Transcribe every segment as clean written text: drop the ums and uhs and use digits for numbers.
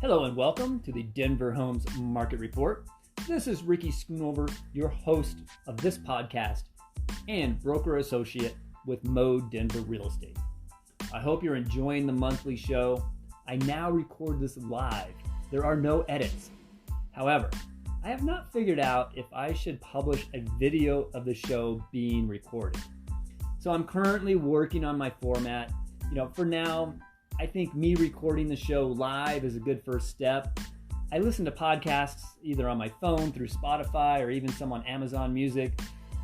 Hello and welcome to the Denver Homes Market Report. This is Ricky.schoonover, your host of this podcast and broker associate with Mode Denver Real Estate. I hope you're enjoying the monthly show. I now record this live. There are no edits. However, I have not figured out if I should publish a video of the show being recorded. So I'm currently working on my format. For now, I think me recording the show live is a good first step. I listen to podcasts either on my phone through Spotify or even some on Amazon Music,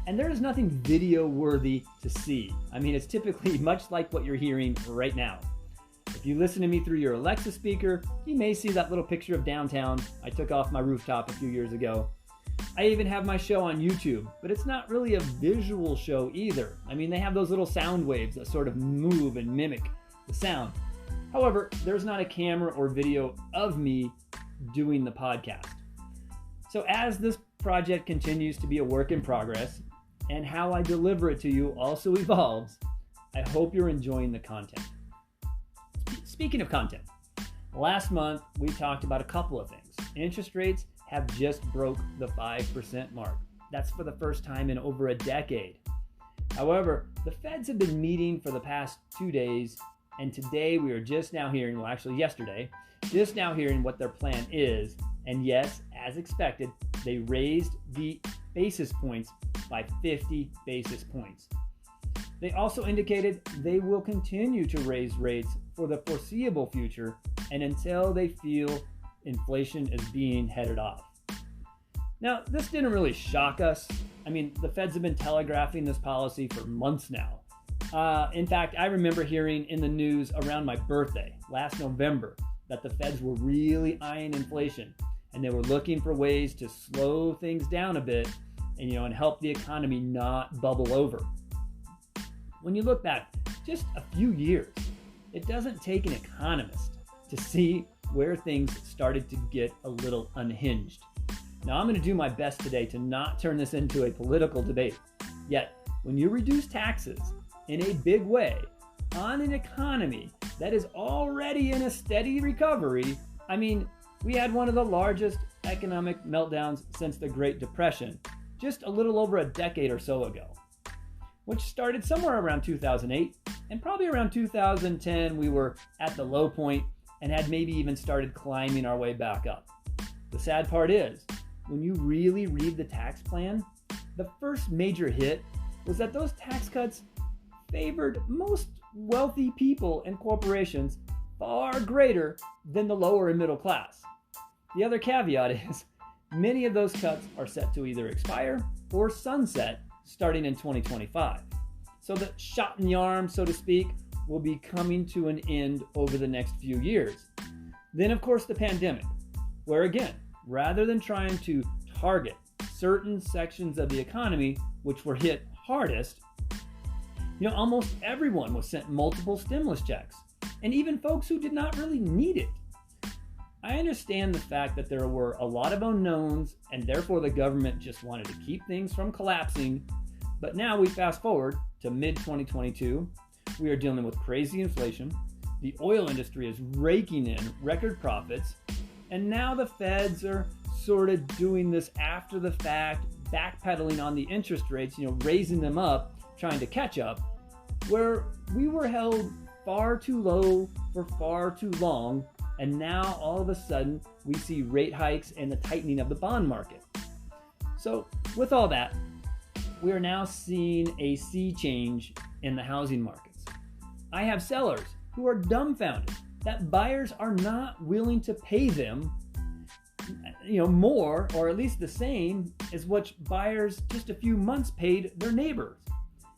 and there is nothing video worthy to see. It's typically much like what you're hearing right now. If you listen to me through your Alexa speaker, you may see that little picture of downtown I took off my rooftop a few years ago. I even have my show on YouTube, but it's not really a visual show either. They have those little sound waves that sort of move and mimic the sound. However, there's not a camera or video of me doing the podcast. So as this project continues to be a work in progress, and how I deliver it to you also evolves, I hope you're enjoying the content. Speaking of content, last month we talked about a couple of things. Interest rates have just broke the 5% mark. That's for the first time in over a decade. However, the Feds have been meeting for the past 2 days, and today we are just now hearing, yesterday, what their plan is. And yes, as expected, they raised the basis points by 50 basis points. They also indicated they will continue to raise rates for the foreseeable future and until they feel inflation is being headed off. Now, this didn't really shock us. The Feds have been telegraphing this policy for months now. In fact, I remember hearing in the news around my birthday last November that the Feds were really eyeing inflation and they were looking for ways to slow things down a bit and help the economy not bubble over. When you look back just a few years, it doesn't take an economist to see where things started to get a little unhinged. Now, I'm going to do my best today to not turn this into a political debate. Yet, when you reduce taxes in a big way on an economy that is already in a steady recovery, we had one of the largest economic meltdowns since the Great Depression, just a little over a decade or so ago, which started somewhere around 2008, and probably around 2010 we were at the low point and had maybe even started climbing our way back up. The sad part is, when you really read the tax plan, the first major hit was that those tax cuts favored most wealthy people and corporations far greater than the lower and middle class. The other caveat is many of those cuts are set to either expire or sunset starting in 2025. So the shot in the arm, so to speak, will be coming to an end over the next few years. Then, of course, the pandemic, where again, rather than trying to target certain sections of the economy which were hit hardest, almost everyone was sent multiple stimulus checks, and even folks who did not really need it. I understand the fact that there were a lot of unknowns, and therefore the government just wanted to keep things from collapsing. But now we fast forward to mid-2022. We are dealing with crazy inflation. The oil industry is raking in record profits, and now the Feds are sort of doing this after the fact, backpedaling on the interest rates, raising them up, trying to catch up, where we were held far too low for far too long, and now all of a sudden we see rate hikes and the tightening of the bond market. So with all that, we are now seeing a sea change in the housing markets. I have sellers who are dumbfounded that buyers are not willing to pay them more, or at least the same as what buyers just a few months paid their neighbors.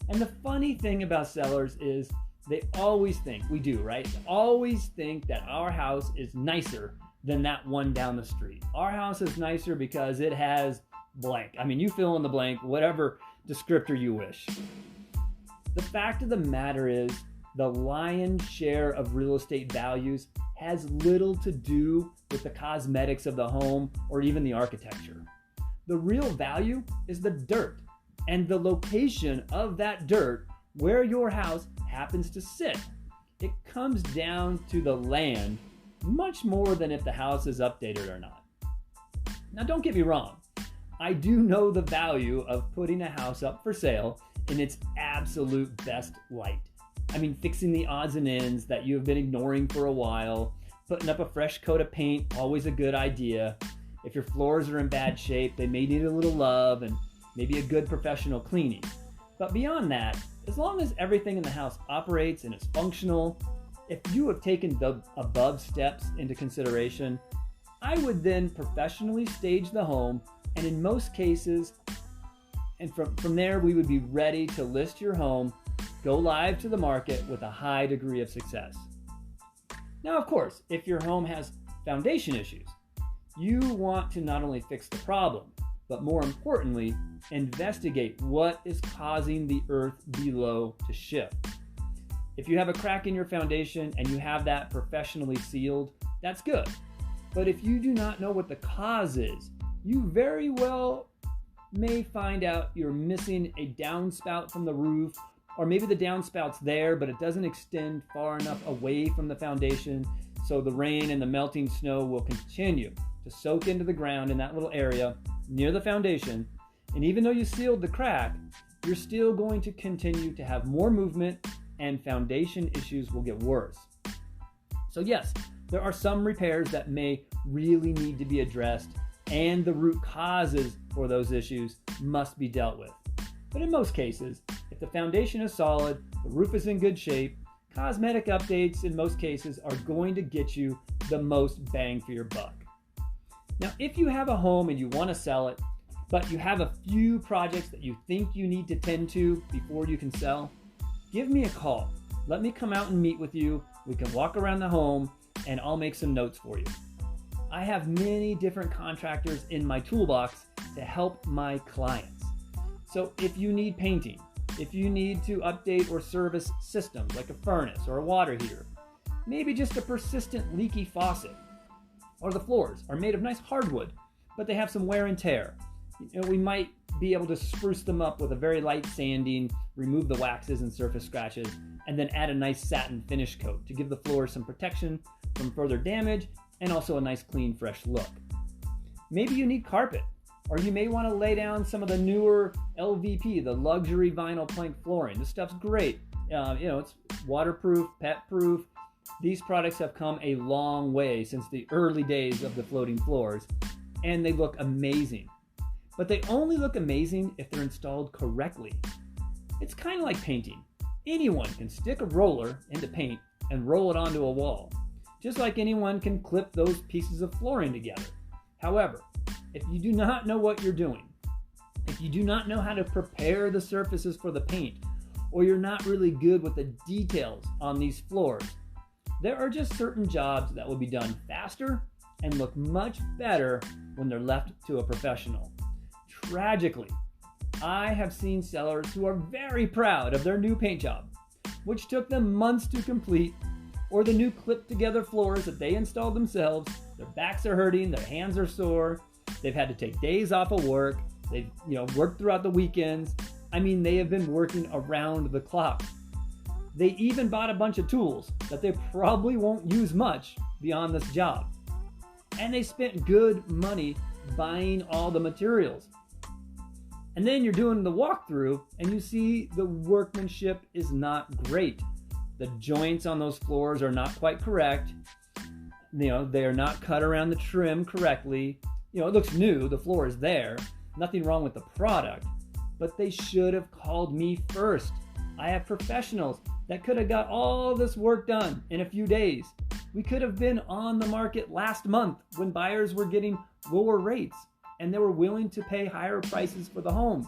And the funny thing about sellers is they always think, we do, right? They always think that our house is nicer than that one down the street. Our house is nicer because it has blank. You fill in the blank, whatever descriptor you wish. The fact of the matter is, the lion's share of real estate values has little to do with the cosmetics of the home or even the architecture. The real value is the dirt and the location of that dirt where your house happens to sit. It comes down to the land much more than if the house is updated or not. Now, don't get me wrong. I do know the value of putting a house up for sale in its absolute best light. I mean, fixing the odds and ends that you have been ignoring for a while, putting up a fresh coat of paint, always a good idea. If your floors are in bad shape, they may need a little love and maybe a good professional cleaning. But beyond that, as long as everything in the house operates and is functional, if you have taken the above steps into consideration, I would then professionally stage the home, and in most cases, and from there, we would be ready to list your home, go live to the market with a high degree of success. Now, of course, if your home has foundation issues, you want to not only fix the problem, but more importantly, investigate what is causing the earth below to shift. If you have a crack in your foundation and you have that professionally sealed, that's good. But if you do not know what the cause is, you very well may find out you're missing a downspout from the roof, or maybe the downspouts there, but it doesn't extend far enough away from the foundation, so the rain and the melting snow will continue to soak into the ground in that little area near the foundation. And even though you sealed the crack, you're still going to continue to have more movement and foundation issues will get worse. So yes, there are some repairs that may really need to be addressed, and the root causes for those issues must be dealt with. But in most cases, if the foundation is solid, the roof is in good shape, cosmetic updates in most cases are going to get you the most bang for your buck. Now, if you have a home and you want to sell it, but you have a few projects that you think you need to tend to before you can sell, give me a call. Let me come out and meet with you. We can walk around the home and I'll make some notes for you. I have many different contractors in my toolbox to help my clients. So if you need painting, if you need to update or service systems like a furnace or a water heater, maybe just a persistent leaky faucet, or the floors are made of nice hardwood, but they have some wear and tear, we might be able to spruce them up with a very light sanding, remove the waxes and surface scratches, and then add a nice satin finish coat to give the floor some protection from further damage and also a nice clean fresh look. Maybe you need carpet, or you may want to lay down some of the newer LVP, the luxury vinyl plank flooring. This stuff's great. It's waterproof, pet proof. These products have come a long way since the early days of the floating floors, and they look amazing. But they only look amazing if they're installed correctly. It's kind of like painting. Anyone can stick a roller into paint and roll it onto a wall, just like anyone can clip those pieces of flooring together. However, if you do not know what you're doing, if you do not know how to prepare the surfaces for the paint, or you're not really good with the details on these floors, there are just certain jobs that will be done faster and look much better when they're left to a professional. Tragically, I have seen sellers who are very proud of their new paint job, which took them months to complete, or the new clipped together floors that they installed themselves. Their backs are hurting, their hands are sore, they've had to take days off of work, they've worked throughout the weekends. I mean, they have been working around the clock. They even bought a bunch of tools that they probably won't use much beyond this job. And they spent good money buying all the materials. And then you're doing the walkthrough and you see the workmanship is not great. The joints on those floors are not quite correct. They are not cut around the trim correctly. It looks new, the floor is there. Nothing wrong with the product, but they should have called me first. I have professionals that could have got all this work done in a few days. We could have been on the market last month when buyers were getting lower rates and they were willing to pay higher prices for the homes.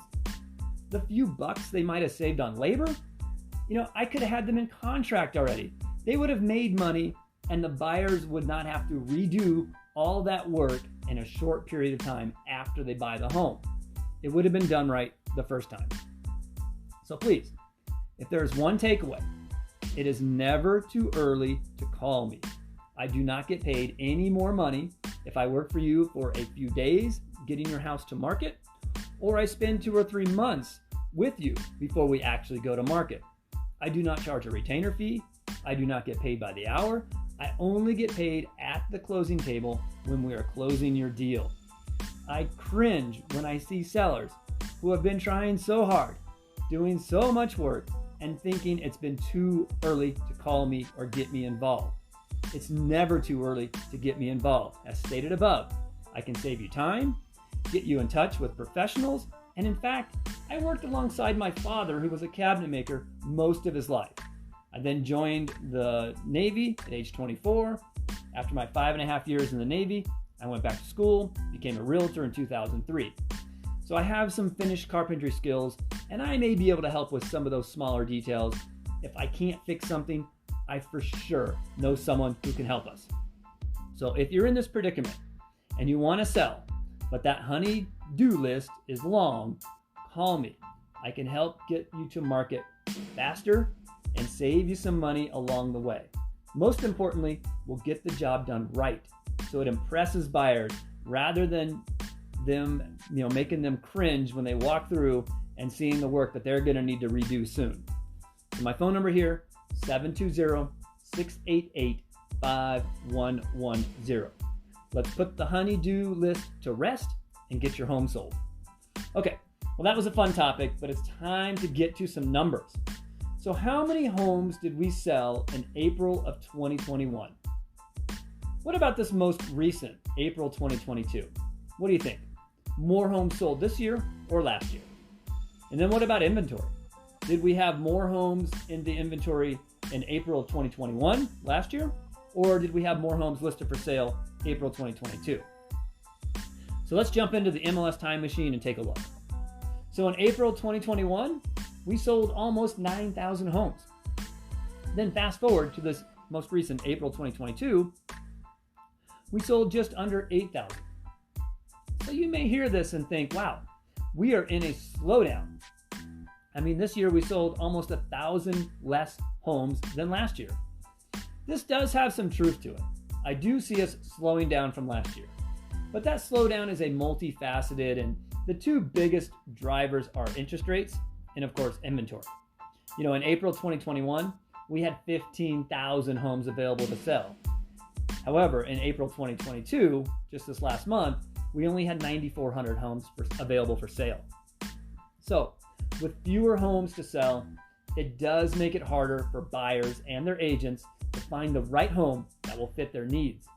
The few bucks they might have saved on labor, I could have had them in contract already. They would have made money and the buyers would not have to redo all that work in a short period of time after they buy the home. It would have been done right the first time. So please, if there is one takeaway, it is never too early to call me. I do not get paid any more money if I work for you for a few days getting your house to market, or I spend 2 or 3 months with you before we actually go to market. I do not charge a retainer fee. I do not get paid by the hour. I only get paid at the closing table when we are closing your deal. I cringe when I see sellers who have been trying so hard, doing so much work, and thinking it's been too early to call me or get me involved. It's never too early to get me involved. As stated above, I can save you time, get you in touch with professionals, and in fact, I worked alongside my father, who was a cabinet maker most of his life. I then joined the Navy at age 24. After my 5.5 years in the Navy, I went back to school, became a realtor in 2003. So I have some finished carpentry skills, and I may be able to help with some of those smaller details. If I can't fix something, I for sure know someone who can help us. So if you're in this predicament and you want to sell, but that honey-do list is long, call me. I can help get you to market faster and save you some money along the way. Most importantly, we'll get the job done right so it impresses buyers rather than them, making them cringe when they walk through and seeing the work that they're going to need to redo soon. So my phone number here, 720-688-5110. Let's put the honey-do list to rest and get your home sold. Okay, well, that was a fun topic, but it's time to get to some numbers. So how many homes did we sell in April of 2021? What about this most recent, April 2022? What do you think? More homes sold this year or last year? And then what about inventory? Did we have more homes in the inventory in April of 2021, last year? Or did we have more homes listed for sale April 2022? So let's jump into the MLS time machine and take a look. So in April 2021, we sold almost 9,000 homes. Then fast forward to this most recent April 2022, we sold just under 8,000. So you may hear this and think, wow, we are in a slowdown. I mean, this year we sold almost 1,000 less homes than last year. This does have some truth to it. I do see us slowing down from last year. But that slowdown is a multifaceted, and the two biggest drivers are interest rates and, of course, inventory. In April 2021, we had 15,000 homes available to sell. However, in April 2022, just this last month, we only had 9,400 homes available for sale. So, with fewer homes to sell, it does make it harder for buyers and their agents to find the right home that will fit their needs.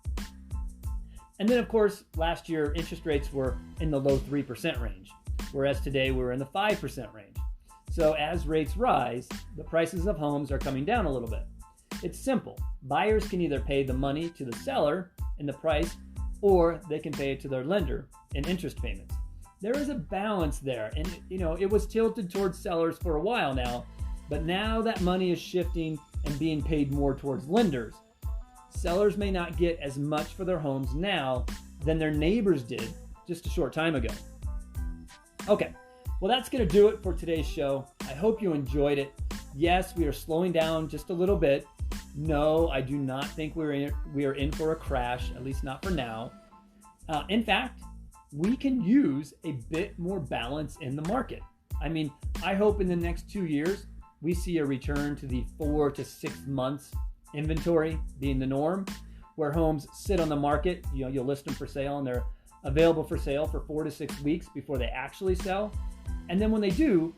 And then, of course, last year, interest rates were in the low 3% range, whereas today we're in the 5% range. So as rates rise, the prices of homes are coming down a little bit. It's simple. Buyers can either pay the money to the seller in the price, or they can pay it to their lender in interest payments. There is a balance there, and it was tilted towards sellers for a while now, but now that money is shifting and being paid more towards lenders. Sellers may not get as much for their homes now than their neighbors did just a short time ago. Okay, well, that's going to do it for today's show. I hope you enjoyed it. Yes, we are slowing down just a little bit. No, I do not think we are in for a crash, at least not for now. In fact, we can use a bit more balance in the market. I mean, I hope in the next 2 years, we see a return to the 4 to 6 months inventory being the norm, where homes sit on the market. You'll list them for sale and they're available for sale for 4 to 6 weeks before they actually sell. And then when they do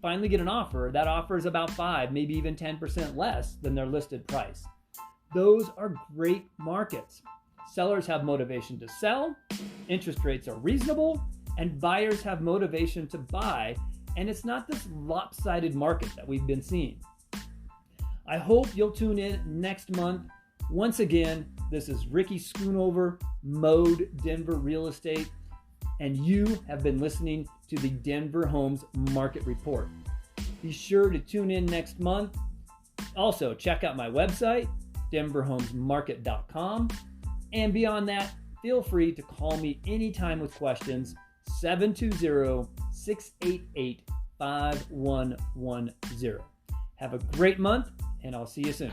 finally get an offer, that offer is about 5, maybe even 10% less than their listed price. Those are great markets. Sellers have motivation to sell, interest rates are reasonable, and buyers have motivation to buy, and it's not this lopsided market that we've been seeing. I hope you'll tune in next month. Once again, this is Ricky Schoonover, Mode Denver Real Estate, and you have been listening to the Denver Homes Market Report. Be sure to tune in next month. Also, check out my website, denverhomesmarket.com. And beyond that, feel free to call me anytime with questions, 720-688-5110. Have a great month, and I'll see you soon.